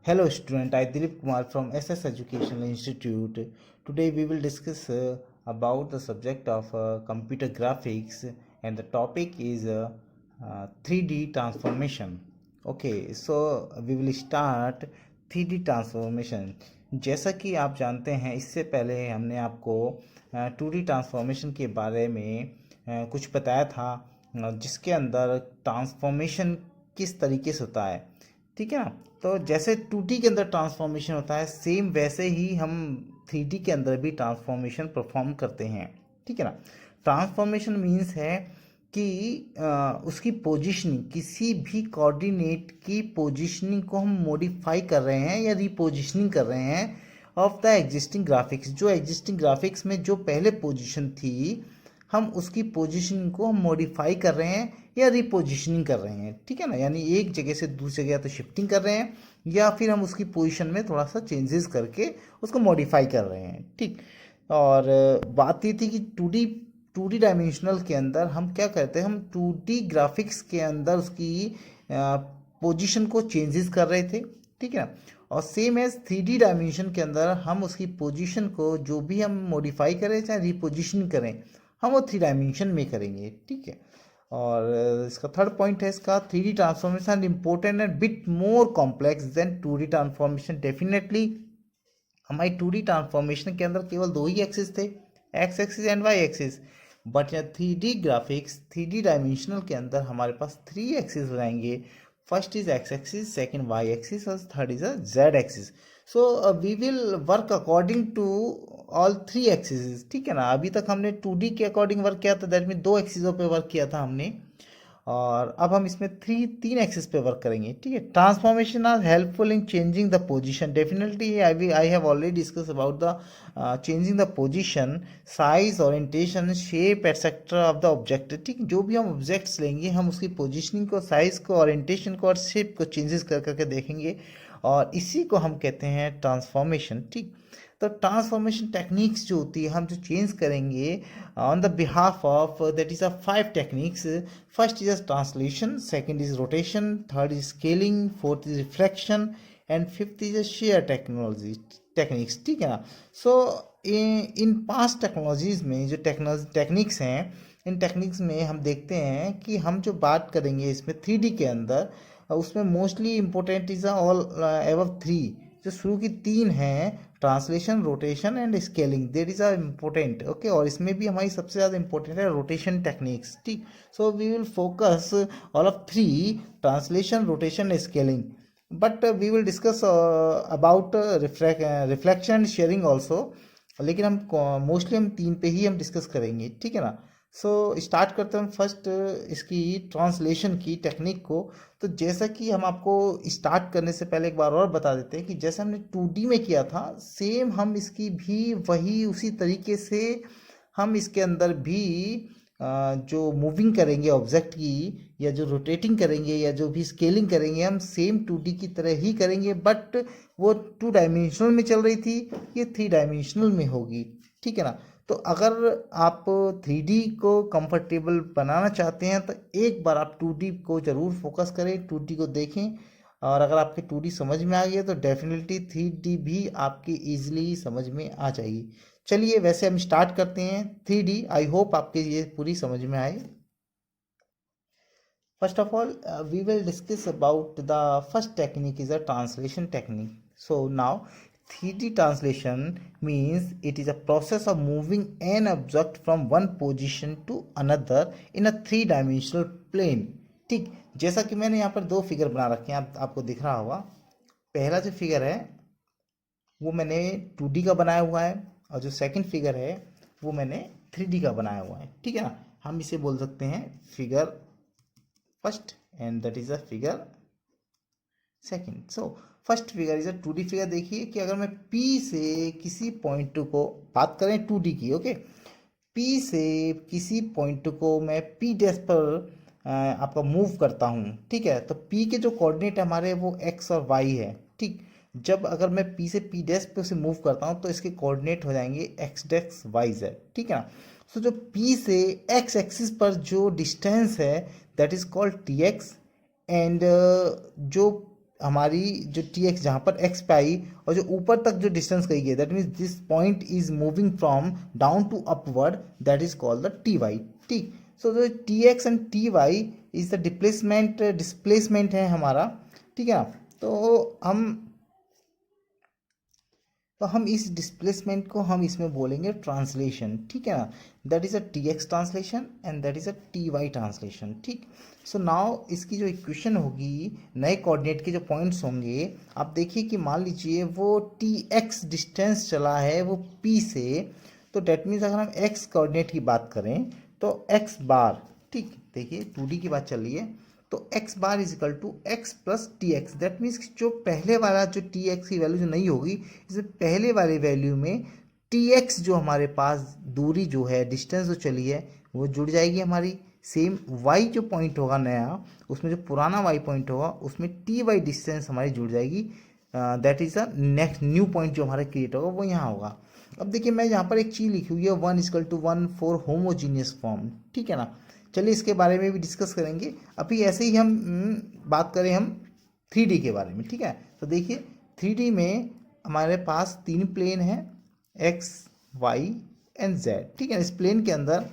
Hello student, I Dilip Kumar from SS Educational Institute. Today we will discuss about the subject of computer graphics, and the topic is 3D transformation. Okay, so we will start 3D transformation. जैसा कि आप जानते हैं, इससे पहले हमने आपको 2D transformation के बारे में कुछ बताया था, जिसके अंदर ट्रांसफॉर्मेशन किस तरीके से होता है। ठीक है ना। तो जैसे 2D के अंदर ट्रांसफॉर्मेशन होता है, सेम वैसे ही हम 3D के अंदर भी ट्रांसफॉर्मेशन परफॉर्म करते हैं। ठीक है ना। ट्रांसफॉर्मेशन मीन्स है कि उसकी पोजीशनिंग, किसी भी कोऑर्डिनेट की पोजीशनिंग को हम मॉडिफाई कर रहे हैं या रीपोजिशनिंग कर रहे हैं ऑफ द एग्जिस्टिंग ग्राफिक्स। जो एग्जिस्टिंग ग्राफिक्स में जो पहले पोजीशन थी, हम उसकी पोजीशनिंग को हम मॉडिफाई कर रहे हैं या रिपोजिशनिंग कर रहे हैं। ठीक है ना। यानी एक जगह से दूसरी जगह तो शिफ्टिंग कर रहे हैं, या फिर हम उसकी पोजीशन में थोड़ा सा चेंजेस करके उसको मॉडिफाई कर रहे हैं। ठीक। और बात ये थी कि 2D डायमेंशनल के अंदर हम क्या करते हैं, हम 2D ग्राफिक्स के अंदर उसकी पोजीशन को चेंजेस कर रहे थे। ठीक है ना। और सेम एज 3D डायमेंशन के अंदर हम उसकी पोजीशन को जो भी हम मॉडिफाई करें चाहे रिपोजिशन करें, हम वो 3 डायमेंशन में करेंगे। ठीक है। और इसका थर्ड पॉइंट है, इसका 3D transformation important and bit more complex than 2D transformation. Definitely हमारी 2D ट्रांसफॉर्मेशन के अंदर केवल दो ही एक्सिस थे, X axis and Y axis. But यहाँ 3D ग्राफिक्स, 3D डायमेंशनल के अंदर हमारे पास 3 एक्सिस हो जाएंगे। First is x axis, second y axis, और third is a z axis. So we will work according to all 3 axis. ठीक है ना। अभी तक हमने 2D के अकॉर्डिंग वर्क किया था, दैट मीन 2 एक्सिसों पे वर्क किया था हमने, और अब हम इसमें 3 एक्सिस पे वर्क करेंगे। ठीक है। Transformation are helpful in changing the position. Definitely I have already discuss about the changing the position, size, orientation, shape etcetera of the object. ठीक। जो भी हम ऑब्जेक्ट्स लेंगे, हम उसकी पोजीशनिंग को, साइज को, ओरिएंटेशन को और शेप को चेंजेस कर करके देखेंगे, और इसी को हम कहते हैं ट्रांसफॉर्मेशन। ठीक। तो ट्रांसफॉर्मेशन टेक्निक्स जो होती है, हम जो चेंज करेंगे on the behalf of, that is a 5 techniques. First is translation, second is rotation, third is scaling, fourth is reflection, and fifth is share technology techniques. ठीक है ना। सो इन पास्ट टेक्नोलॉजीज में जो टेक्निक्स हैं, इन techniques में हम देखते हैं कि हम जो बात करेंगे इसमें 3D के अंदर, उसमें mostly important is all above 3। जो शुरू की 3 हैं, translation, rotation and scaling, that is a important. Okay. और इसमें भी हमारी सबसे ज़्यादा इंपॉर्टेंट है रोटेशन टेक्निक्स। ठीक। So we will focus all of 3, translation, rotation, scaling, but we will discuss about reflection and shearing also. लेकिन हम मोस्टली हम 3 पे ही हम डिस्कस करेंगे। ठीक है ना। सो स्टार्ट करते हैं फर्स्ट इसकी ट्रांसलेशन की टेक्निक को। तो जैसा कि हम आपको स्टार्ट करने से पहले एक बार और बता देते हैं कि जैसे हमने 2D में किया था, सेम हम इसकी भी वही उसी तरीके से हम इसके अंदर भी जो मूविंग करेंगे ऑब्जेक्ट की, या जो रोटेटिंग करेंगे, या जो भी स्केलिंग करेंगे, हम सेम 2D की तरह ही करेंगे। बट वो 2 डायमेंशनल में चल रही थी, ये 3 डायमेंशनल में होगी। ठीक है ना। तो अगर आप 3D को कंफर्टेबल बनाना चाहते हैं, तो एक बार आप 2D को ज़रूर फोकस करें, 2D को देखें, और अगर आपके 2D समझ में आ गया तो डेफिनेटली 3D भी आपकी ईजिली समझ में आ जाएगी। चलिए वैसे हम स्टार्ट करते हैं 3D। आई होप आपके ये पूरी समझ में आए। First of all, we will discuss about the first technique is a translation technique. So now 3D translation means it is a process of moving an object from one position to another in a 3 dimensional plane. ठीक। जैसा कि मैंने यहाँ पर 2 figure बना रखे हैं, आपको दिख रहा होगा। पहला जो फिगर है वो मैंने 2D का बनाया हुआ है, और जो सेकंड फिगर है वो मैंने 3D का बनाया हुआ है। ठीक है ना। हम इसे बोल सकते हैं figure first, and that is a figure second. So first figure is a 2D figure. देखिए कि अगर मैं P से किसी पॉइंट को, बात करें 2D की, ओके, P से किसी पॉइंट को मैं P डैश पर आपका मूव करता हूँ। ठीक है। तो P के जो कोऑर्डिनेट हमारे वो x और y है। ठीक। जब अगर मैं P से P डैश पे उसे मूव करता हूँ, तो इसके कोऑर्डिनेट हो जाएंगे x डैश y z। ठीक है ना। सो जो P से x एक्सिस पर जो डिस्टेंस है, that is called tx, and जो हमारी जो टी एक्स जहाँ पर एक्स पे आई और जो ऊपर तक जो डिस्टेंस कही गई, that means this point is moving from down to upward, that is called the T Y. ठीक, सो जो T X and T Y is the displacement है हमारा। ठीक है ना, तो हम इस डिस्प्लेसमेंट को हम इसमें बोलेंगे ट्रांसलेशन। ठीक है ना, that is a T X translation and that is a T Y translation. ठीक, सो नाउ इसकी जो इक्वेशन होगी, नए कोऑर्डिनेट के जो पॉइंट्स होंगे, आप देखिए कि मान लीजिए वो टी एक्स डिस्टेंस चला है वो पी से, तो डेट मीन्स अगर हम एक्स कोऑर्डिनेट की बात करें तो एक्स बार, ठीक, देखिए 2D की बात चल रही है, तो X bar is equal to X plus T X. That means जो पहले वाला जो टी एक्स की वैल्यू जो नहीं होगी, इसमें पहले वाले वैल्यू में टी एक्स जो हमारे पास दूरी जो है, डिस्टेंस जो चली है, वो जुड़ जाएगी हमारी। सेम वाई जो पॉइंट होगा नया, उसमें जो पुराना वाई पॉइंट होगा उसमें टी वाई डिस्टेंस हमारी जुड़ जाएगी। That is the next new point जो हमारा क्रिएट होगा वो यहाँ होगा। अब देखिए मैं यहाँ पर एक चीज़ लिखी हुई है 1 = 1 फॉर होमोजीनियस फॉर्म। ठीक है ना, चलिए इसके बारे में भी डिस्कस करेंगे। अभी ऐसे ही हम बात करें हम 3D के बारे में। ठीक है, तो देखिए 3D में हमारे पास 3 प्लेन हैं, एक्स वाई एंड जेड। ठीक है, इस प्लेन के अंदर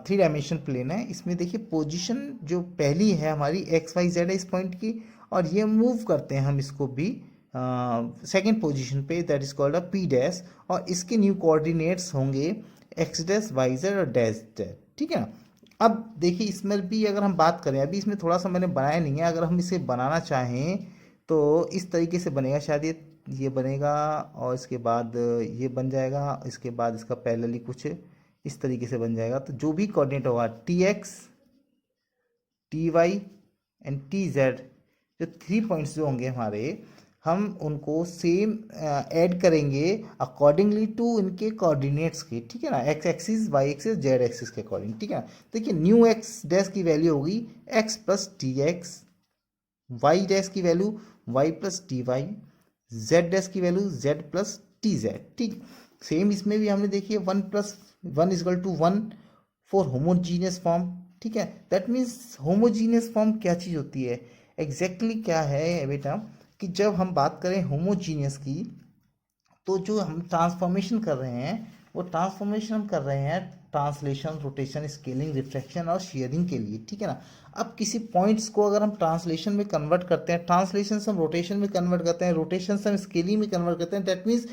3 डायमेंशन प्लेन है। इसमें देखिए पोजीशन जो पहली है हमारी एक्स वाई जेड है इस पॉइंट की, और ये मूव करते हैं हम इसको भी सेकेंड पोजीशन पे, that is called a P dash, और इसके न्यू कोऑर्डिनेट्स होंगे एक्स डैश वाई जेड और डैश जेड। ठीक है ना, अब देखिए इसमें भी अगर हम बात करें, अभी इसमें थोड़ा सा मैंने बनाया नहीं है, अगर हम इसे बनाना चाहें तो इस तरीके से बनेगा। शायद ये बनेगा और इसके बाद ये बन जाएगा, इसके बाद इसका पैरेलली कुछ इस तरीके से बन जाएगा। तो जो भी कोऑर्डिनेट होगा t x, T Y and t z, जो 3 पॉइंट्स जो होंगे हमारे, हम उनको सेम ऐड करेंगे अकॉर्डिंगली टू इनके कोऑर्डिनेट्स के। ठीक है ना, x axis, y axis, z axis के अकॉर्डिंग। ठीक है ना, देखिए न्यू एक्स डैश की वैल्यू होगी x plus T x, Y dash की value y plus T y, z dash की value z plus T z. ठीक, सेम इसमें भी हमने देखिए 1 + 1 = 1 फॉर होमोजीनियस फॉर्म। ठीक है, दैट मीन्स होमोजीनियस फॉर्म क्या चीज़ होती है, एग्जैक्टली क्या है बेटा, कि जब हम बात करें होमोजीनियस की, तो जो हम ट्रांसफॉर्मेशन कर रहे हैं वो ट्रांसफॉर्मेशन हम कर रहे हैं ट्रांसलेशन, रोटेशन, स्केलिंग, रिफ्रैक्शन और शेयरिंग के लिए। ठीक है ना, अब किसी पॉइंट्स को अगर हम ट्रांसलेशन में कन्वर्ट करते हैं, ट्रांसलेशन से हम रोटेशन में कन्वर्ट करते हैं, रोटेशन से हम स्केलिंग में कन्वर्ट करते हैं, दैट मीन्स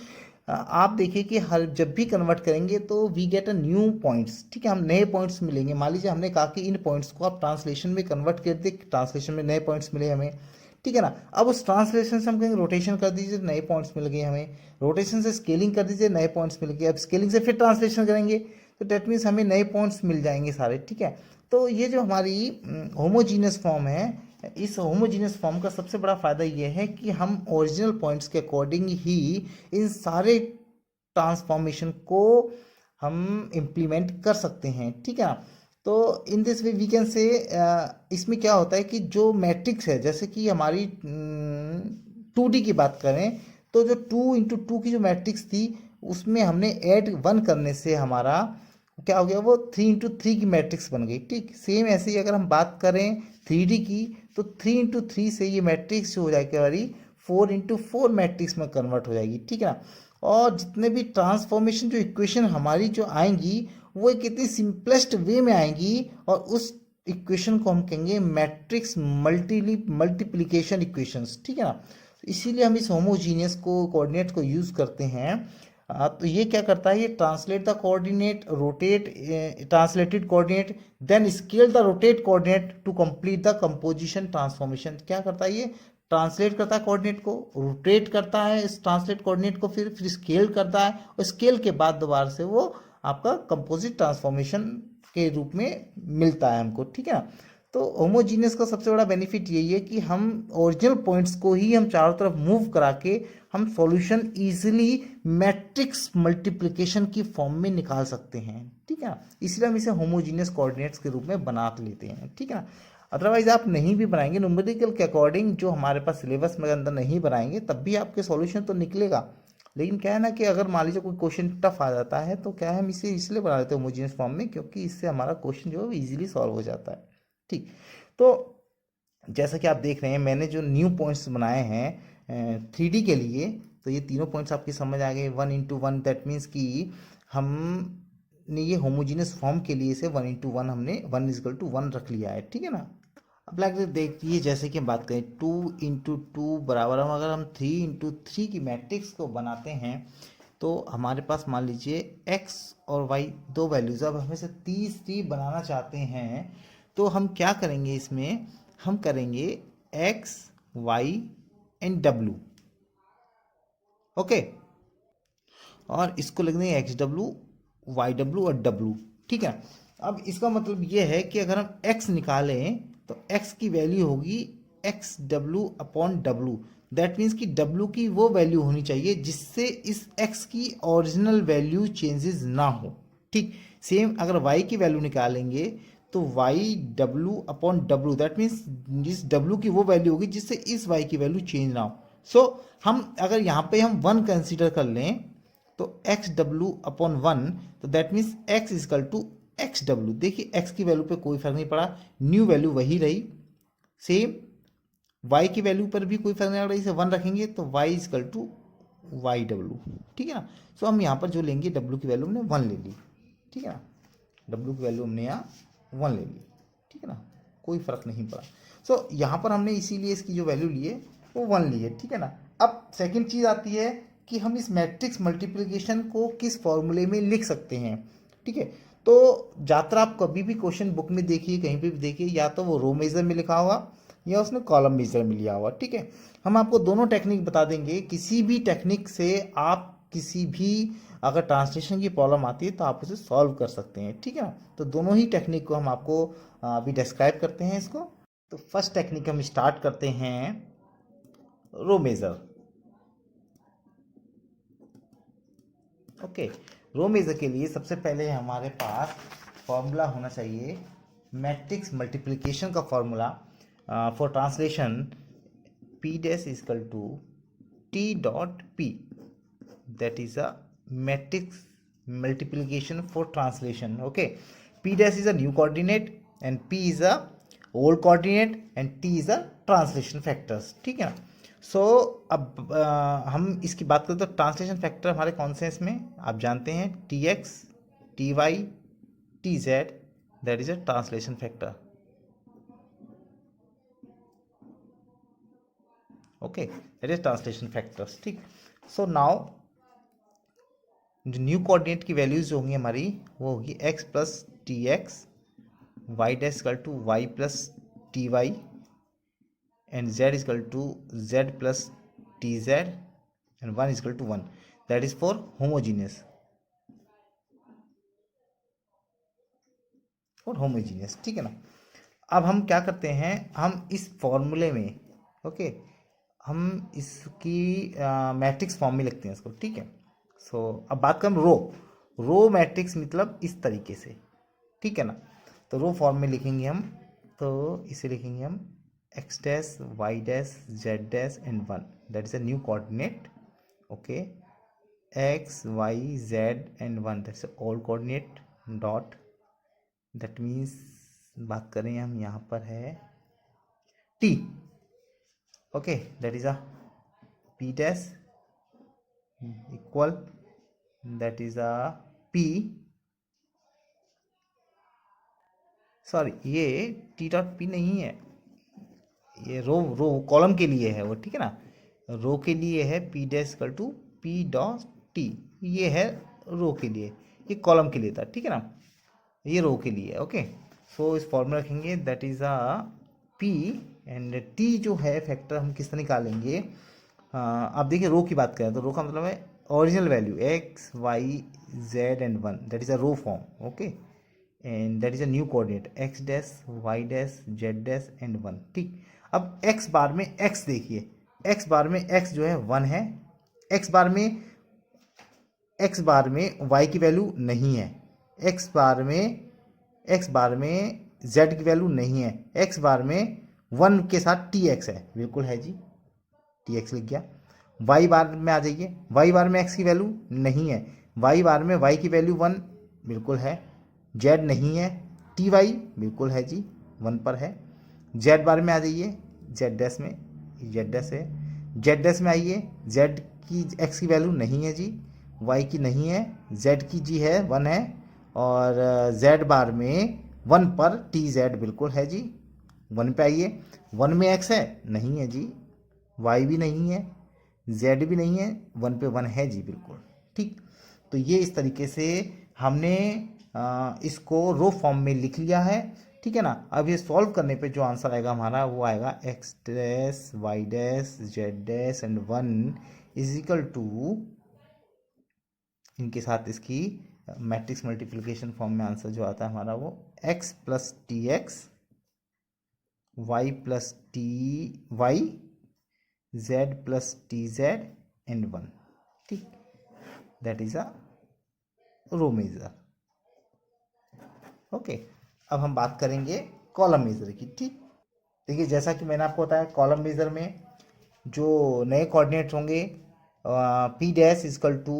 आप देखिए कि हर जब भी कन्वर्ट करेंगे तो we get a new points. ठीक है, हम नए पॉइंट्स मिलेंगे। मान लीजिए हमने कहा कि इन पॉइंट्स को आप ट्रांसलेशन में कन्वर्ट कर दे, ट्रांसलेशन में नए पॉइंट्स मिले हमें। ठीक है ना, अब उस ट्रांसलेशन से हम कहेंगे रोटेशन कर दीजिए, नए पॉइंट्स मिल गए हमें, रोटेशन से स्केलिंग कर दीजिए, नए पॉइंट्स मिल गए, अब स्केलिंग से फिर ट्रांसलेशन करेंगे तो डेट मीन्स हमें नए पॉइंट्स मिल जाएंगे सारे। ठीक है, तो ये जो हमारी होमोजीनियस फॉर्म है, इस होमोजीनियस फॉर्म का सबसे बड़ा फायदा ये है कि हम ओरिजिनल पॉइंट्स के अकॉर्डिंग ही इन सारे ट्रांसफॉर्मेशन को हम इम्प्लीमेंट कर सकते हैं। ठीक है ना, तो in this way we can say, इसमें क्या होता है कि जो मैट्रिक्स है, जैसे कि हमारी 2D की बात करें तो जो 2 × 2 की जो मैट्रिक्स थी उसमें हमने ऐड 1 करने से हमारा क्या हो गया, वो 3 × 3 की मैट्रिक्स बन गई। ठीक, सेम ऐसे ही अगर हम बात करें 3D की, तो 3 × 3 से ये मैट्रिक्स जो हो जाएगी हमारी 4 × 4 मैट्रिक्स में कन्वर्ट हो जाएगी। ठीक है ना, और जितने भी ट्रांसफॉर्मेशन जो इक्वेशन हमारी जो आएंगी वो एक इतनी सिंपलेस्ट वे में आएंगी, और उस इक्वेशन को हम कहेंगे मैट्रिक्स मल्टीप्लिकेशन इक्वेशंस। ठीक है ना, इसीलिए हम इस होमोजीनियस को कोऑर्डिनेट को यूज़ करते हैं। तो ये क्या करता है, ये translate the coordinate, rotate translated coordinate, then scale the rotate coordinate to complete the composition transformation. क्या करता है, ये ट्रांसलेट करता है कोऑर्डिनेट को, रोटेट करता है इस ट्रांसलेट कोऑर्डिनेट को, फिर स्केल करता है, और स्केल के बाद दोबारा से वो आपका कंपोजिट ट्रांसफॉर्मेशन के रूप में मिलता है हमको। ठीक है ना, तो होमोजीनियस का सबसे बड़ा बेनिफिट यही है कि हम ओरिजिनल पॉइंट्स को ही हम चारों तरफ मूव करा के हम सॉल्यूशन इजीली मैट्रिक्स मल्टीप्लिकेशन की फॉर्म में निकाल सकते हैं। ठीक है ना, इसलिए हम इसे होमोजीनियस कोऑर्डिनेट्स के रूप में बना लेते हैं। ठीक है ना, अदरवाइज आप नहीं भी बनाएंगे न्यूमेरिकल के अकॉर्डिंग, जो हमारे पास सिलेबस में अंदर नहीं बनाएंगे, तब भी आपके सॉल्यूशन तो निकलेगा। लेकिन क्या है ना कि अगर मान लीजिए कोई क्वेश्चन टफ आ जाता है तो क्या है, हम इसे इसलिए बना लेते हैं होमोजीनियस फॉर्म में, क्योंकि इससे हमारा क्वेश्चन जो है इजीली सॉल्व हो जाता है। ठीक, तो जैसा कि आप देख रहे हैं मैंने जो न्यू पॉइंट्स बनाए हैं 3D के लिए, तो ये तीनों पॉइंट्स आपकी समझ आ गए। 1 into 1 दैट मीन्स कि हमने ये होमोजीनियस फॉर्म के लिए इसे 1 into 1 हमने 1 = 1 रख लिया है, ठीक है ना। अब लाइक देखिए जैसे कि हम बात करें 2 into 2 बराबर, अगर हम 3 into 3 की मैट्रिक्स को बनाते हैं तो हमारे पास मान लीजिए x और y दो वैल्यूज। अब हमें से तीसरी बनाना चाहते हैं तो हम क्या करेंगे, इसमें हम करेंगे x y and w, okay, और इसको लिख देंगे एक्स डब्लू वाई डब्लू और डब्लू, ठीक है। अब इसका मतलब ये है कि अगर हम x निकालें तो x की वैल्यू होगी x W upon W. That means कि w की वो वैल्यू होनी चाहिए जिससे इस x की ओरिजिनल वैल्यू चेंजेस ना हो, ठीक। सेम अगर y की वैल्यू निकालेंगे तो Y W upon W, that means जिस w की वो वैल्यू होगी जिससे इस y की वैल्यू चेंज ना हो। सो हम अगर यहाँ पे हम 1 कंसीडर कर लें तो एक्स डब्लू अपॉन 1, तो that means x is equal to X W. देखिए x की वैल्यू पे कोई फर्क नहीं पड़ा, न्यू वैल्यू वही रही। सेम y की वैल्यू पर भी कोई फर्क नहीं पड़ा, इसे 1 रखेंगे तो y is equal to Y W, ठीक है ना। सो हम यहाँ पर जो लेंगे w की वैल्यू हमने 1 ले ली, ठीक है ना। w की वैल्यू हमने यहाँ 1 ले ली, ठीक है ना, कोई फर्क नहीं पड़ा। सो यहाँ पर हमने इसीलिए इसकी जो वैल्यू ली है वो 1 ली है, ठीक है ना। अब सेकेंड चीज़ आती है कि हम इस मैट्रिक्स मल्टीप्लिकेशन को किस फॉर्मूले में लिख सकते हैं, ठीक है। तो ज़्यादातर आप कभी भी क्वेश्चन बुक में देखिए, कहीं पे भी देखिए, या तो वो रो मेजर में लिखा होगा या उसने कॉलम मेजर में लिया हुआ, ठीक है। हम आपको दोनों टेक्निक बता देंगे, किसी भी टेक्निक से आप किसी भी अगर ट्रांसलेशन की प्रॉब्लम आती है तो आप उसे सॉल्व कर सकते हैं, ठीक है ना। तो दोनों ही टेक्निक को हम आपको अभी डिस्क्राइब करते हैं इसको। तो फर्स्ट टेक्निक हम स्टार्ट करते हैं row major, okay. Row major के लिए सबसे पहले हमारे पास फॉर्मूला होना चाहिए मैट्रिक्स मल्टीप्लिकेशन का formula for translation p dash is equal to t dot p, that is a matrix multiplication for translation, okay। p dash is a new coordinate and p is a old coordinate and t is a translation factors, ठीक है ना। सो अब हम इसकी बात करें तो translation factor हमारे कौन से हैं इसमें, आप जानते हैं T x T Y T Z, that is a translation factor, okay, that is translation factors, ठीक। सो नाउ जो न्यू कोऑर्डिनेट की वैल्यूज जो होंगी हमारी वो होगी x plus T x, Y dash equal to Y plus T Y and z equal to z plus T Z and 1 equal to 1, that is for homogeneous, और homogeneous, ठीक है ना। अब हम क्या करते हैं, हम इस फॉर्मूले में, ओके, हम इसकी मैट्रिक्स फॉर्म में लिखते हैं इसको, ठीक है। सो अब बात करें रो मैट्रिक्स मतलब इस तरीके से, ठीक है ना। तो रो फॉर्म में लिखेंगे हम, तो इसे लिखेंगे हम X dash Y dash Z dash and 1, that is a new coordinate, okay. X Y Z and 1 that's old coordinate dot, that means बात करें हम यहाँ पर है T, okay, that is a p dash equal, that is a p, sorry ये T dot P नहीं है, ये रो कॉलम के लिए है वो, ठीक है ना। रो के लिए है p dash equal to p dot T, ये है रो के लिए, ये कॉलम के लिए था, ठीक है ना, ये रो के लिए, ओके। सो इस फॉर्मूला रखेंगे that is a p and t जो है फैक्टर हम किस तरह निकालेंगे, आप देखिए रो की बात करें तो रो का मतलब है original value x Y Z and 1, that is a row form, okay, and that is a new coordinate x dash Y dash Z dash and 1, ठीक। अब एक्स बार में एक्स देखिए, एक्स बार में एक्स जो है 1 है, एक्स बार में वाई की वैल्यू नहीं है, एक्स बार में जेड की वैल्यू नहीं है, एक्स बार में 1 के साथ टी एक्स है, बिल्कुल है जी, टी एक्स लिख गया। वाई बार में आ जाइए, वाई बार में एक्स की वैल्यू नहीं है, वाई बार में वाई की वैल्यू 1 बिल्कुल है, जेड नहीं है, टी वाई बिल्कुल है जी 1 पर है, जेड बार में आ जाइए, जेड डैश में, जेड डैश है, जेड डैश में आइए, जेड की एक्स की वैल्यू नहीं है जी, वाई की नहीं है, जेड की जी है 1 है, और जेड बार में 1 पर टी जेड बिल्कुल है जी, 1 पे आइए, 1 में एक्स है नहीं है जी, वाई भी नहीं है, जेड भी नहीं है, 1 पे 1 है जी बिल्कुल। ठीक, तो ये इस तरीके से हमने इसको रो फॉर्म में लिख लिया है। ठीक है ना। अब ये सॉल्व करने पे जो आंसर आएगा हमारा वो आएगा x dash Y dash Z dash and 1 is equal to, इनके साथ इसकी मैट्रिक्स मल्टीप्लिकेशन फॉर्म में आंसर जो आता है हमारा वो x plus T x y plus T y z plus T Z and 1। ठीक, that is a row major. Okay, अब हम बात करेंगे कॉलम मेजर की। ठीक, देखिए जैसा कि मैंने आपको बताया कॉलम मेजर में जो नए कोऑर्डिनेट्स होंगे P dash is equal to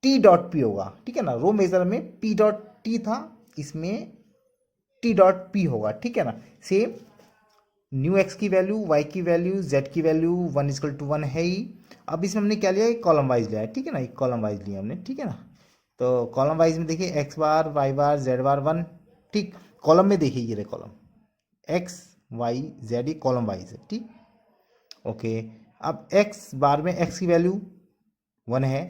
T dot P होगा। ठीक है ना, रो मेजर में पी डॉट टी था, इसमें टी डॉट पी होगा। ठीक है ना, सेम न्यू एक्स की वैल्यू वाई की वैल्यू जेड की वैल्यू 1 इजकल टू 1 है ही। अब इसमें हमने क्या लिया, एक कॉलम वाइज लिया है। ठीक है ना, एक कॉलम वाइज लिया हमने। ठीक है ना, तो कॉलम वाइज में देखिए एक्स बार वाई बार जेड बार 1। ठीक, कॉलम में देखिए ये रहे कॉलम एक्स वाई जेड, ये कॉलम वाइज है। ठीक, ओके, अब एक्स बार में एक्स की वैल्यू 1 है।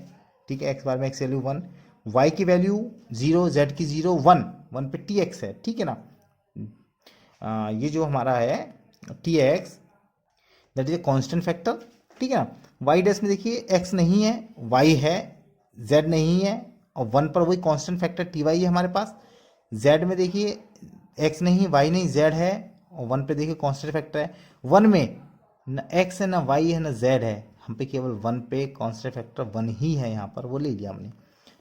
ठीक है, एक्स बार में एक्स वैल्यू 1, वाई की वैल्यू 0, जेड की 0, 1, 1 पे टी एक्स है। ठीक है ना, ये जो हमारा है T X that is a constant factor. ठीक है ना, वाई डैश में देखिए एक्स नहीं है, वाई है, जेड नहीं है, और 1 पर वही कांस्टेंट फैक्टर टी वाई है हमारे पास। जेड में देखिए एक्स नहीं वाई नहीं जेड है, और 1 पे देखिए कांस्टेंट फैक्टर है। 1 में न एक्स है ना वाई है ना जेड है, हम पे केवल 1 पे कांस्टेंट फैक्टर 1 ही है यहाँ पर, वो ले लिया हमने।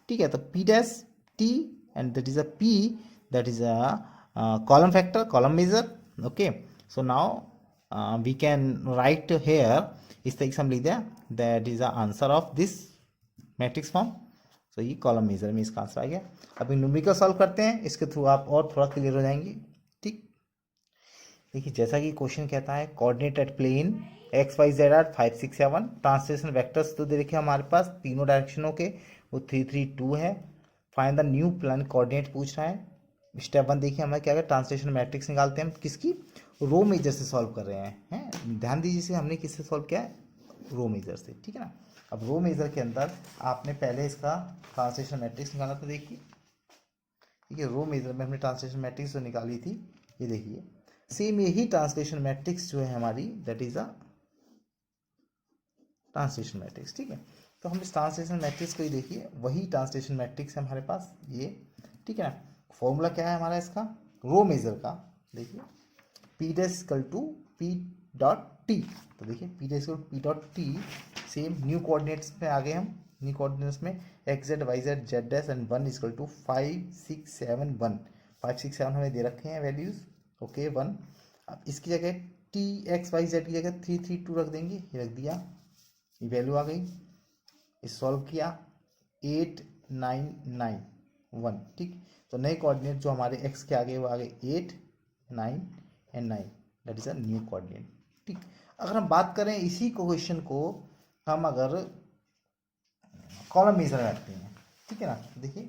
ठीक है, तो P dash T and that is a P, that is a column factor, column major. Okay, so now we can write here, इस तरीके से हम लिख दें that is the answer of this matrix form. So ये column major में इसका answer आ गया। अभी न्यूमेरिकल सॉल्व करते हैं, इसके थ्रू आप और थोड़ा क्लियर हो जाएंगे। ठीक, देखिए जैसा कि क्वेश्चन कहता है coordinate at plane x Y z are 5 6 7, translation vectors तो दे रखे हमारे पास तीनों डायरेक्शनों के, वो 3 3 2 है। Find the new plan coordinate पूछ रहा है। स्टेप 1 देखिए हमें क्या है, ट्रांसलेशन मैट्रिक्स निकालते हैं हम, किसकी, रो मेजर से सॉल्व कर रहे हैं। ध्यान दीजिए से हमने किससे सॉल्व किया है, रो मेजर से। ठीक है ना, अब रो मेजर के अंदर आपने पहले इसका ट्रांसलेशन मैट्रिक्स निकाला था। देखिए ठीक है, रो मेजर में हमने ट्रांसलेशन मैट्रिक्स जो निकाली थी, ये देखिए सेम यही ट्रांसलेशन मैट्रिक्स जो है हमारी, that is a translation matrix. ठीक है, तो हम इस ट्रांसलेशन मैट्रिक्स को ही देखिए, वही ट्रांसलेशन मैट्रिक्स है हमारे पास ये। ठीक है ना, फॉर्मूला क्या है हमारा इसका रो मेजर का, देखिए P dash equal to P dot T. तो देखिए P dash equal P dot T, same new coordinates में आ गए हम। न्यू कोऑर्डिनेट्स में x z y z z dash and 1 equal to 5 6 7 1, 5 6 7 हमें दे रखे हैं वैल्यूज। ओके 1, अब इसकी जगह टी एक्स वाई जेड की जगह 3 3 2 रख देंगे, ये रख दिया, ये वैल्यू आ गई। इस सॉल्व किया 8 9 9 1। ठीक, तो नए कोऑर्डिनेट जो हमारे एक्स के आगे वो आ गए 8 9 and 9, that is a new coordinate. ठीक, अगर हम बात करें इसी क्वेश्चन को हम अगर कॉलम मेजर में रखते हैं। ठीक है ना, देखिए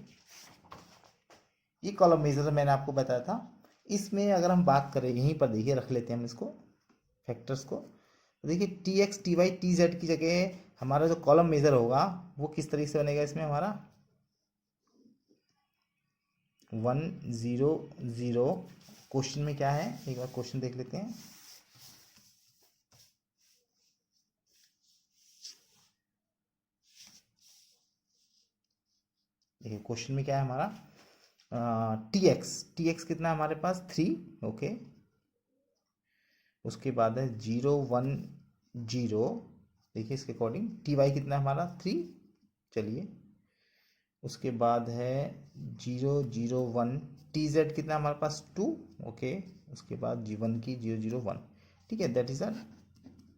ये कॉलम मेजर मैंने आपको बताया था, इसमें अगर हम बात करें यहीं पर देखिए रख लेते हैं हम इसको फैक्टर्स को। तो देखिए t x T Y T z की जगह हमारा जो कॉलम मेजर होगा वो किस तरीके से बनेगा, इसमें हमारा 1 0 0। क्वेश्चन में क्या है, एक बार क्वेश्चन देख लेते हैं। देखिए क्वेश्चन में क्या है हमारा, टी एक्स कितना है हमारे पास 3। ओके, उसके बाद है 0 1 0, देखिए इसके अकॉर्डिंग टी वाई कितना है हमारा 3। चलिए उसके बाद है 0 0 1, टी जेड कितना है हमारे पास 2। ओके, उसके बाद जी 1 की 0 0 1। ठीक है, दैट इज अ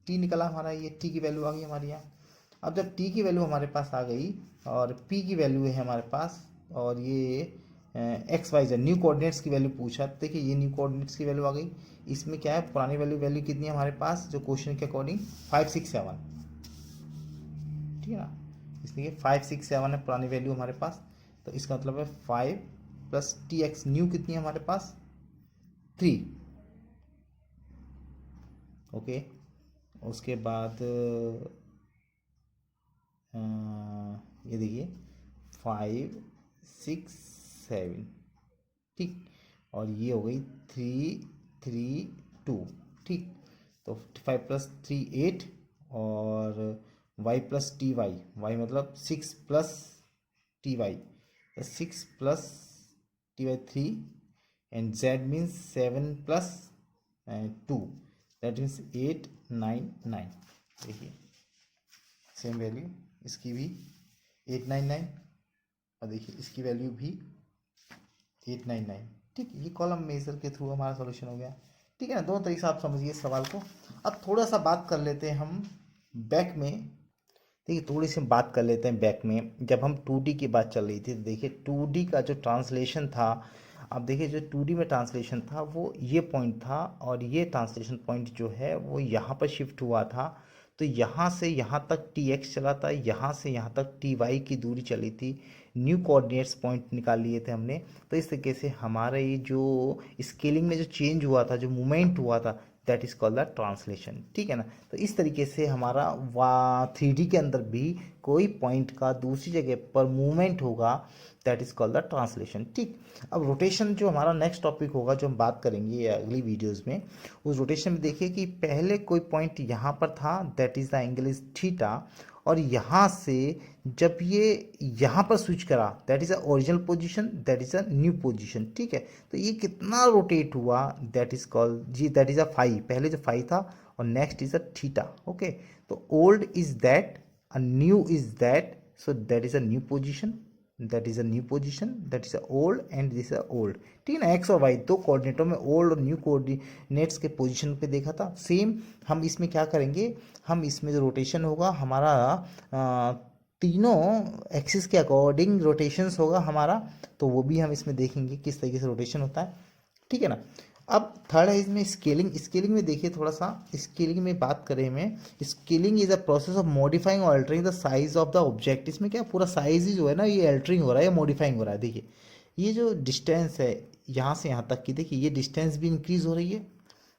टी निकला हमारा, ये टी की वैल्यू आ गई हमारी यहाँ। अब जब टी की वैल्यू हमारे पास आ गई और पी की वैल्यू है हमारे पास, और ये x Y z new coordinates की वैल्यू पूछा। तो देखिए ये न्यू कोऑर्डिनेट्स की वैल्यू आ गई। इसमें क्या है, पुरानी वैल्यू कितनी है हमारे पास जो क्वेश्चन के अकॉर्डिंग 5 6 7, ठीक है ना। इसलिए 5 6 7 है पुरानी वैल्यू हमारे पास। तो इसका मतलब है 5 प्लस टी एक्स न्यू कितनी है हमारे पास 3, ओके। उसके बाद ये देखिए 5 6 7, ठीक। और ये हो गई 3 3 2, ठीक। तो 5 प्लस 3 8 और y प्लस टी वाई मतलब 6 plus T y, 6 plus T y 3 and z means 7 plus 2, that means 8 9 9। देखिए सेम वैल्यू इसकी भी 899 और देखिए इसकी वैल्यू भी 899, ठीक। ये कॉलम मेजर के थ्रू हमारा सॉल्यूशन हो गया, ठीक है ना। दोनों तरीके से आप समझिए इस सवाल को। अब थोड़ा सा बात कर लेते हैं हम बैक में। देखिए थोड़ी सी बात कर लेते हैं बैक में। जब हम 2D की बात चल रही थी तो देखिए 2D का जो ट्रांसलेशन था, अब देखिए जो 2D में ट्रांसलेशन था वो ये पॉइंट था और ये ट्रांसलेशन पॉइंट जो है वो यहाँ पर शिफ्ट हुआ था। तो यहाँ से यहाँ तक टी एक्स चला था, यहाँ से यहाँ तक टी वाई की दूरी चली थी। न्यू कोऑर्डिनेट्स पॉइंट निकाल लिए थे हमने। तो इस तरीके से हमारा ये जो स्केलिंग में जो चेंज हुआ था, जो मूवमेंट हुआ था, that is called the translation, ठीक है ना। तो इस तरीके से हमारा 3D के अंदर भी कोई पॉइंट का दूसरी जगह पर मूवमेंट होगा, that is called the translation, ठीक। अब रोटेशन जो हमारा नेक्स्ट टॉपिक होगा जो हम बात करेंगे अगली वीडियोस में, उस रोटेशन में देखिए कि पहले कोई पॉइंट यहाँ पर था, that is the angle is theta, और यहाँ से जब ये यहाँ पर स्विच करा, that is a original position, that is a new position, ठीक है। तो ये कितना रोटेट हुआ, दैट इज कॉल्ड जी, दैट इज अ फाई, पहले जो फाई था और next is a theta, okay. तो old is that, a new is that, so that is a new position, that is a new position, that is a old and this a old, ठीक है ना। X और Y दो कोऑर्डिनेटों में old और new coordinates के position पे देखा था। सेम हम इसमें क्या करेंगे, हम इसमें जो रोटेशन होगा हमारा तीनों एक्सिस के अकॉर्डिंग रोटेशंस होगा हमारा, तो वो भी हम इसमें देखेंगे किस तरीके से रोटेशन होता है, ठीक है ना। अब थर्ड है इसमें स्केलिंग। स्केलिंग में देखिए थोड़ा सा, स्केलिंग में बात करें हमें, scaling is a process of modifying और altering the size of the object. इसमें क्या पूरा साइज ही जो है ना ये अल्टरिंग हो रहा है या मॉडिफाइंग हो रहा है। देखिए ये जो डिस्टेंस है यहाँ से यहाँ तक की, देखिए ये डिस्टेंस भी इंक्रीज हो रही है,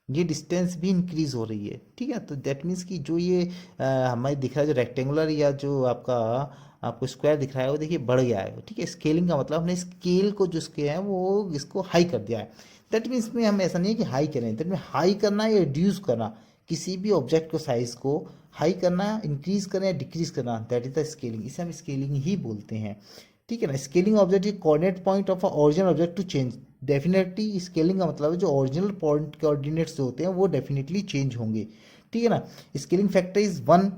ये डिस्टेंस भी इंक्रीज हो रही है, ठीक है। तो दैट मीन्स कि जो ये हमें दिख रहा है जो रेक्टेंगुलर या जो आपका आपको स्क्वायर दिख रहा है वो देखिए बढ़ गया है, ठीक है। स्केलिंग का मतलब हमने स्केल को जो इसके है वो इसको हाई कर दिया है। दैट मीन्स में हम ऐसा नहीं है कि हाई करें, दैट मीन हाई करना या रिड्यूस करना, किसी भी ऑब्जेक्ट को साइज को हाई करना, इंक्रीज करना या डिक्रीज करना, दैट इज द स्केलिंग। इसे हम स्केलिंग ही बोलते हैं, ठीक है ना। Scaling object is coordinate point of original object to change. Definitely scaling का मतलब है जो ओरिजिनल पॉइंट कोऑर्डिनेट्स जो होते हैं वो डेफिनेटली चेंज होंगे, ठीक है ना। स्केलिंग फैक्टर इज 1,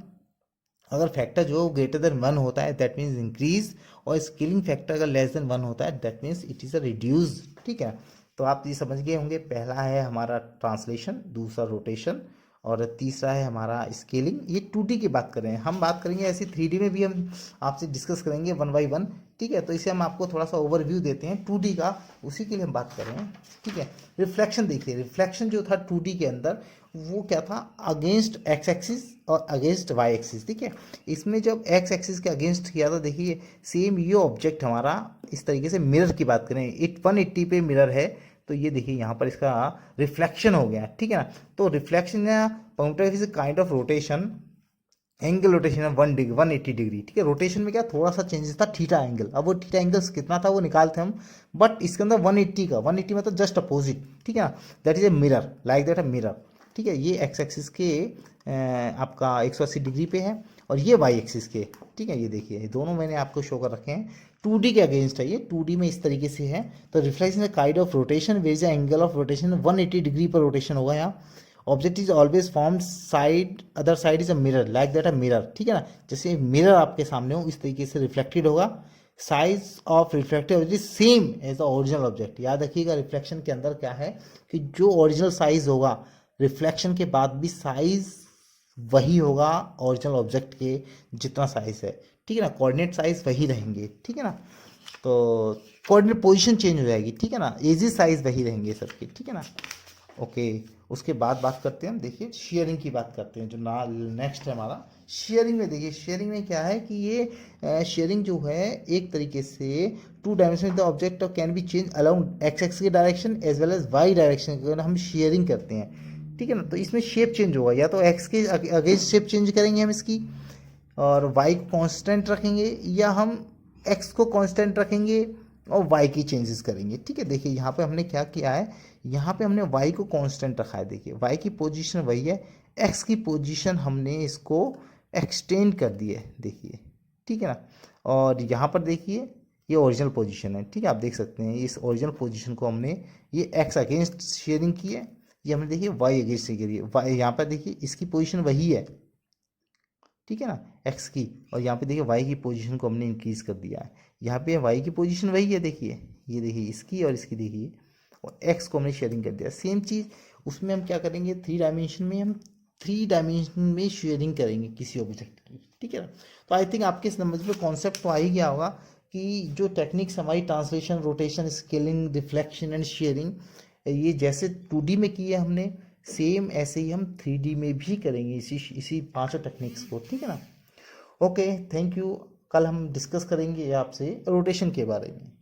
अगर फैक्टर जो ग्रेटर देन 1 होता है दैट मीन्स इंक्रीज, और स्केलिंग फैक्टर अगर लेस देन 1 होता है that means it is a reduce, ठीक है। तो आप ये समझ गए होंगे, पहला है हमारा ट्रांसलेशन, दूसरा रोटेशन, और तीसरा है हमारा स्केलिंग। ये 2D की बात कर रहे हैं, हम बात करेंगे ऐसी 3D में भी हम आपसे डिस्कस करेंगे 1 बाई 1, ठीक है। तो इसे हम आपको थोड़ा सा ओवरव्यू देते हैं 2D का, उसी के लिए हम बात कर रहे हैं, ठीक है। रिफ्लेक्शन देखिए, रिफ्लेक्शन जो था 2D के अंदर वो क्या था, अगेंस्ट एक्स एक्सिस और अगेंस्ट वाई एक्सिस, ठीक है। इसमें जब एक्स एक्सिस के अगेंस्ट किया था, देखिए सेम ये ऑब्जेक्ट हमारा इस तरीके से, मिरर की बात करें 180 पे मिरर है, तो ये देखिए यहाँ पर इसका रिफ्लेक्शन हो गया, ठीक है ना। तो रिफ्लेक्शन या point is kind of rotation, angle rotation है 180 डिग्री, ठीक है। रोटेशन में क्या थोड़ा सा चेंजेस था, थीटा एंगल, अब वो थीटा एंगल्स कितना था वो निकालते हम, बट इसके अंदर 180 का, 180 मतलब जस्ट अपोजिट, ठीक है ना। That is a mirror, like that a mirror, ठीक है। ये एक्स एक्सिस के आपका 180 डिग्री पे है और ये वाई एक्सिस के, ठीक है। ये देखिए ये दोनों मैंने आपको शो कर रखे हैं, 2D के अगेंस्ट है ये, 2D में इस तरीके से है। तो रिफ्लेक्शन है kind of rotation where is angle of rotation 180 degree पर रोटेशन होगा यहाँ। Object is always form side, other side is a mirror, like that a mirror, ठीक है ना। जैसे मिरर आपके सामने हो इस तरीके से रिफ्लेक्टेड होगा। Size of reflected object same as the original object. याद रखिएगा रिफ्लेक्शन के अंदर क्या है कि जो ओरिजिनल साइज होगा रिफ्लेक्शन के बाद भी साइज वही होगा ओरिजिनल ऑब्जेक्ट के जितना साइज है, ठीक है ना। कोऑर्डिनेट साइज वही रहेंगे, ठीक है ना। तो कोऑर्डिनेट पोजीशन चेंज हो जाएगी, ठीक है ना, एजी साइज वही रहेंगे सबके, ठीक है ना। ओके, उसके बाद बात करते हैं हम, देखिए शेयरिंग की बात करते हैं, जो ना नेक्स्ट है हमारा शेयरिंग में। देखिए शेयरिंग में क्या है कि ये शेयरिंग जो है एक तरीके से two dimension the object can be change along x x की direction as well as y direction अगर हम शेयरिंग करते हैं, ठीक है ना। तो इसमें शेप चेंज होगा, या तो एक्स के अगेंस्ट शेप चेंज करेंगे हम इसकी और वाई को कांस्टेंट रखेंगे, या हम एक्स को कांस्टेंट रखेंगे और वाई की चेंजेस करेंगे, ठीक है। देखिए यहाँ पे हमने क्या किया है, यहाँ पे हमने वाई को कांस्टेंट रखा है। देखिए वाई की पोजीशन वही है, एक्स की पोजीशन हमने इसको एक्सटेंड कर दी है, देखिए, ठीक है ना। और यहाँ पर देखिए ये ओरिजिनल पोजीशन है, ठीक है, आप देख सकते हैं इस ओरिजिनल पोजीशन को हमने ये एक्स अगेंस्ट शेयरिंग की है, ये हमने देखिए वाई अगेंस्ट से करी है। वाई यहाँ पर देखिए इसकी पोजीशन वही है, ठीक है ना, एक्स की, और यहाँ पे देखिए वाई की पोजीशन को हमने इंक्रीज कर दिया है। यहाँ पे वाई की पोजीशन वही है, देखिए ये देखिए इसकी और इसकी देखिए, और एक्स को हमने शेयरिंग कर दिया। सेम चीज़ उसमें हम क्या करेंगे, थ्री डायमेंशन में हम थ्री डायमेंशन में शेयरिंग करेंगे किसी ऑब्जेक्ट की, ठीक है ना। तो आई थिंक आपके समझ में कॉन्सेप्ट तो आ ही गया होगा कि जो टेक्निक्स हमारी translation, rotation, scaling, reflection and sharing, ये जैसे 2D में किए हमने, सेम ऐसे ही हम 3D में भी करेंगे इसी पांचों टेक्निक्स को, ठीक है ना। Okay, thank you. कल हम डिस्कस करेंगे आपसे रोटेशन के बारे में।